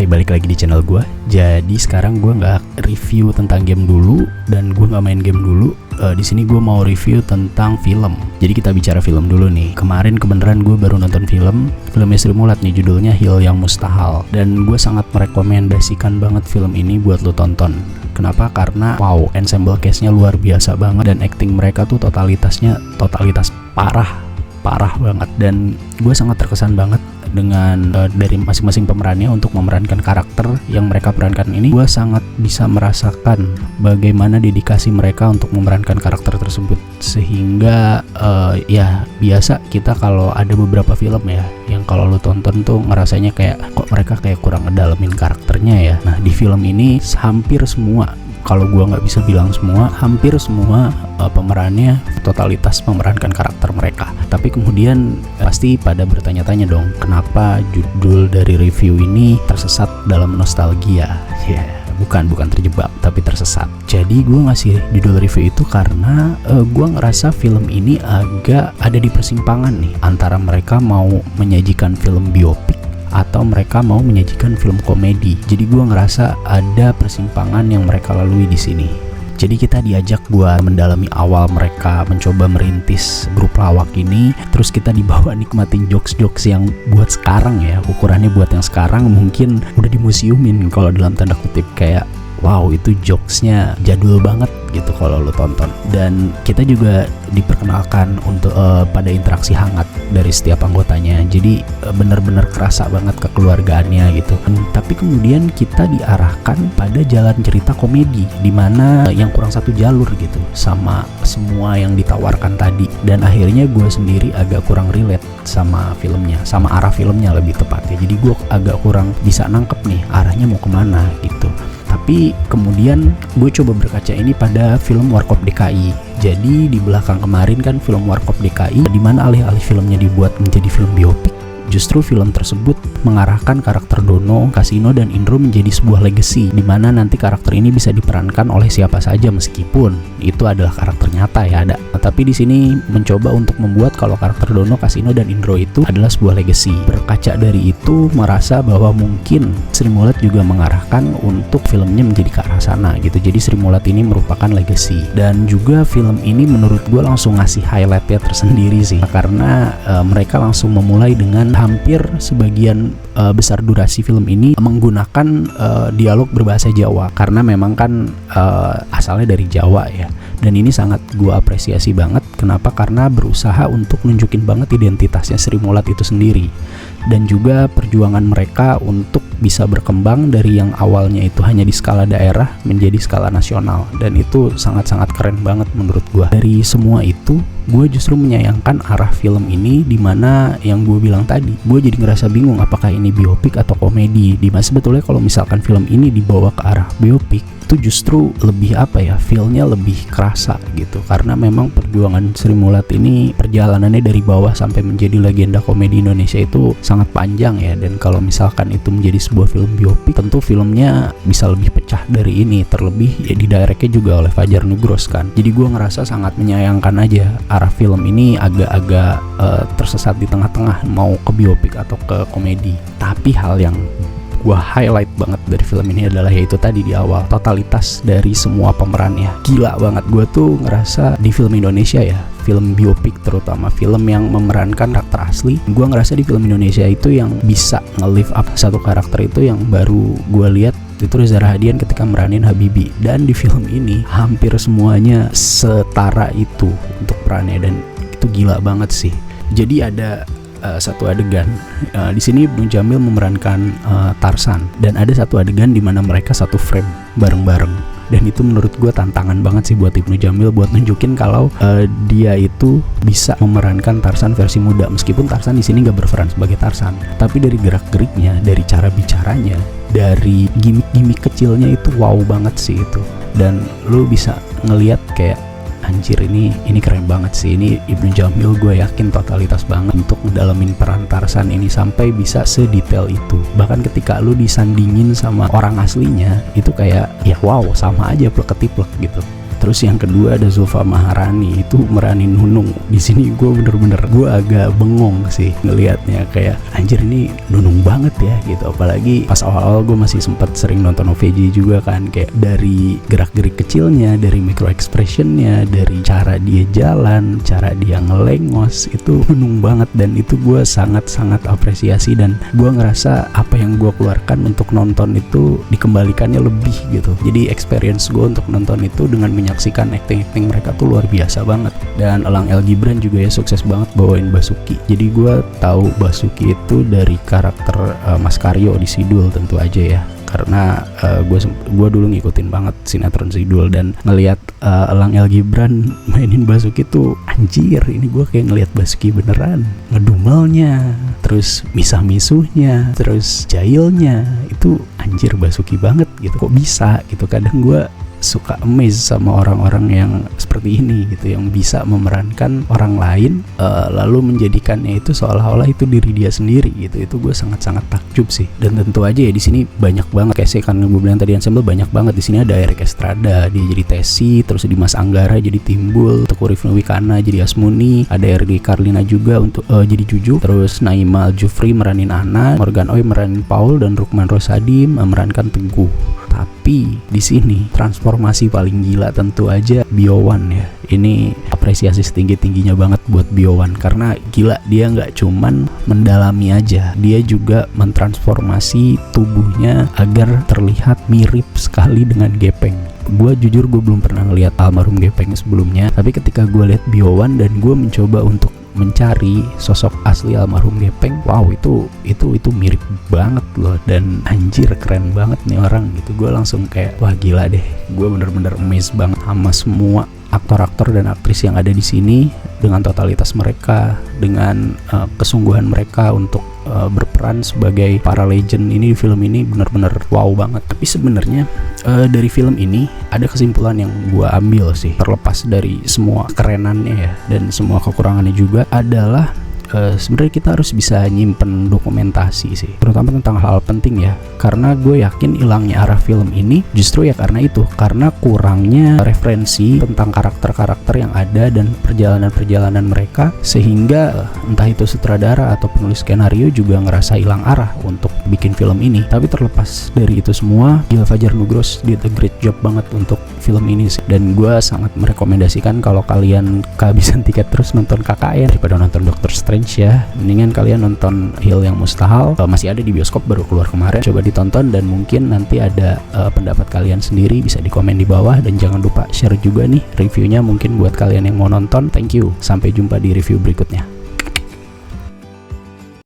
Hai, balik lagi di channel gue. Jadi sekarang gue nggak review tentang game dulu dan gue nggak main game dulu. Di sini gue mau review tentang film. Jadi kita bicara film dulu nih. Kemarin kebenaran gue baru nonton film Sri Mulat nih, judulnya Hil Yang Mustahil. Dan gue sangat merekomendasikan banget film ini buat lo tonton. Kenapa? Karena wow, ensemble cast-nya luar biasa banget dan acting mereka tuh totalitas parah banget. Dan gue sangat terkesan banget dengan dari masing-masing pemerannya untuk memerankan karakter yang mereka perankan ini. Gue sangat bisa merasakan bagaimana dedikasi mereka untuk memerankan karakter tersebut, sehingga ya biasa kita kalau ada beberapa film ya yang kalau lo tonton tuh ngerasanya kayak kok mereka kayak kurang ngedalamin karakternya ya. Nah, di film ini hampir semua, kalau gua nggak bisa bilang semua, hampir semua pemerannya totalitas memerankan karakter mereka. Tapi kemudian pasti pada bertanya-tanya dong, kenapa judul dari review ini tersesat dalam nostalgia? Ya, bukan terjebak, tapi tersesat. Jadi gue ngasih judul review itu karena gue ngerasa film ini agak ada di persimpangan nih, antara mereka mau menyajikan film biopik atau mereka mau menyajikan film komedi. Jadi gue ngerasa ada persimpangan yang mereka lalui di sini. Jadi kita diajak buat mendalami awal mereka mencoba merintis grup lawak ini, terus kita dibawa nikmatin jokes-jokes yang buat sekarang ya, ukurannya buat yang sekarang mungkin udah dimuseumin kalau dalam tanda kutip, kayak wow, itu jokesnya jadul banget gitu kalau lo tonton. Dan kita juga diperkenalkan untuk pada interaksi hangat dari setiap anggotanya. Jadi bener-bener kerasa banget kekeluargaannya gitu. Tapi kemudian kita diarahkan pada jalan cerita komedi, dimana yang kurang satu jalur gitu sama semua yang ditawarkan tadi. Dan akhirnya gue sendiri agak kurang relate sama filmnya, sama arah filmnya lebih tepatnya. Jadi gue agak kurang bisa nangkep nih arahnya mau kemana gitu. Tapi kemudian gue coba berkaca ini pada film Warkop DKI. Jadi di belakang kemarin kan film Warkop DKI, di mana alih-alih filmnya dibuat menjadi film biopik, justru film tersebut mengarahkan karakter Dono, Kasino, dan Indro menjadi sebuah legacy, di mana nanti karakter ini bisa diperankan oleh siapa saja meskipun itu adalah karakter nyata ya ada. Tapi di sini mencoba untuk membuat kalau karakter Dono, Kasino, dan Indro itu adalah sebuah legacy. Berkaca dari itu merasa bahwa mungkin Sri Mulat juga mengarahkan untuk filmnya menjadi ke arah sana gitu. Jadi Sri Mulat ini merupakan legacy. Dan juga film ini menurut gue langsung ngasih highlightnya tersendiri sih, karena mereka langsung memulai dengan hampir sebagian besar durasi film ini menggunakan dialog berbahasa Jawa, karena memang kan asalnya dari Jawa ya. Dan ini sangat gue apresiasi banget. Kenapa? Karena berusaha untuk nunjukin banget identitasnya Sri Mulat itu sendiri, dan juga perjuangan mereka untuk bisa berkembang dari yang awalnya itu hanya di skala daerah menjadi skala nasional. Dan itu sangat-sangat keren banget menurut gue. Dari semua itu, gue justru menyayangkan arah film ini, dimana yang gue bilang tadi, gue jadi ngerasa bingung apakah ini biopik atau komedi. Dimana sebetulnya kalau misalkan film ini dibawa ke arah biopik, itu justru lebih feel-nya lebih kerasa gitu, karena memang perjuangan Sri Mulat ini perjalanannya dari bawah sampai menjadi legenda komedi Indonesia itu sangat panjang ya. Dan kalau misalkan itu menjadi sebuah film biopik, tentu filmnya bisa lebih pecah dari ini, terlebih ya di directnya juga oleh Fajar Nugros kan. Jadi gue ngerasa sangat menyayangkan aja arah film ini agak-agak tersesat di tengah-tengah, mau ke biopik atau ke komedi. Tapi hal yang gue highlight banget dari film ini adalah yaitu tadi di awal, totalitas dari semua pemerannya gila banget. Gue tuh ngerasa di film Indonesia ya, film biopik terutama film yang memerankan karakter asli, gue ngerasa di film Indonesia itu yang bisa nge-live up satu karakter itu yang baru gue lihat itu Reza Rahadian ketika meranin Habibie. Dan di film ini hampir semuanya setara itu untuk perannya, dan itu gila banget sih. Jadi ada satu adegan di sini Ibnu Jamil memerankan Tarsan, dan ada satu adegan di mana mereka satu frame bareng-bareng. Dan itu menurut gue tantangan banget sih buat Ibnu Jamil buat nunjukin kalau dia itu bisa memerankan Tarsan versi muda, meskipun Tarsan di sini gak berperan sebagai Tarsan, tapi dari gerak-geriknya, dari cara bicaranya, dari gimmick-gimmick kecilnya itu wow banget sih itu. Dan lo bisa ngelihat kayak anjir, ini keren banget sih. Ini Ibnu Jamil gue yakin totalitas banget untuk ngedalamin peran Tarsan ini sampai bisa sedetail itu. Bahkan ketika lu disandingin sama orang aslinya, itu kayak ya wow, sama aja plek-ketiplek gitu. Terus yang kedua ada Zulfa Maharani, itu meranin Nunung. Di sini gue bener-bener gue agak bengong sih ngelihatnya, kayak anjir ini Nunung banget ya gitu. Apalagi pas awal-awal gue masih sempat sering nonton OVJ juga kan, kayak dari gerak-gerik kecilnya, dari micro expressionnya, dari cara dia jalan, cara dia ngelengos, itu Nunung banget. Dan itu gue sangat-sangat apresiasi, dan gue ngerasa apa yang gue keluarkan untuk nonton itu dikembalikannya lebih gitu. Jadi experience gue untuk nonton itu dengan menyaksikan acting mereka tuh luar biasa banget. Dan Elang El Gibran juga ya sukses banget bawain Basuki. Jadi gue tahu Basuki itu dari karakter Mas Karyo di Sidul tentu aja ya, karena gue dulu ngikutin banget sinetron Sidul, dan ngelihat Elang El Gibran mainin Basuki tuh anjir, ini gue kayak ngelihat Basuki beneran, ngedumelnya, terus misah-misuhnya, terus jahilnya, itu anjir Basuki banget gitu. Kok bisa gitu? Kadang gue suka amazed sama orang-orang yang seperti ini gitu, yang bisa memerankan orang lain lalu menjadikannya itu seolah-olah itu diri dia sendiri gitu. Itu gue sangat-sangat takjub sih. Dan tentu aja ya di sini banyak banget, kayak saya kan gue bilang tadi ensemble banyak banget. Di sini ada Eric Estrada, dia jadi Tesi, terus di Mas Anggara jadi Timbul, Teguh Rifnu Wikana jadi Asmuni, ada RD Karlina juga untuk jadi Juju, terus Naima Aljufri meranin Ana, Morgan Oey meranin Paul, dan Rukman Rosadi memerankan Teguh. Tapi di sini transformasi paling gila tentu aja Biowan ya. Ini apresiasi setinggi-tingginya banget buat Biowan, karena gila, dia nggak cuman mendalami aja, dia juga mentransformasi tubuhnya agar terlihat mirip sekali dengan Gepeng. Gue jujur gue belum pernah ngeliat almarhum Gepeng sebelumnya, tapi ketika gue lihat Biowan dan gue mencoba untuk mencari sosok asli almarhum Gepeng, wow itu mirip banget loh, dan anjir keren banget nih orang gitu. Gue langsung kayak wah gila deh, gue bener-bener amazed banget sama semua aktor-aktor dan aktris yang ada di sini, dengan totalitas mereka, dengan kesungguhan mereka untuk berperan sebagai para legend ini di film ini, benar-benar wow banget. Tapi sebenarnya dari film ini ada kesimpulan yang gue ambil sih, terlepas dari semua kerenannya ya dan semua kekurangannya juga, adalah sebenarnya kita harus bisa nyimpen dokumentasi sih, terutama tentang hal penting ya. Karena gue yakin hilangnya arah film ini justru ya karena itu, karena kurangnya referensi tentang karakter-karakter yang ada dan perjalanan-perjalanan mereka, sehingga entah itu sutradara atau penulis skenario juga ngerasa hilang arah untuk bikin film ini. Tapi terlepas dari itu semua, Gil Fajar Nugros did a great job banget untuk film ini sih. Dan gue sangat merekomendasikan kalau kalian kehabisan tiket terus nonton KKN daripada nonton Doctor Strange ya, mendingan kalian nonton Hill yang Mustahil, masih ada di bioskop, baru keluar kemarin. Coba ditonton, dan mungkin nanti ada pendapat kalian sendiri, bisa di komen di bawah, dan jangan lupa share juga nih reviewnya mungkin buat kalian yang mau nonton. Thank you, sampai jumpa di review berikutnya.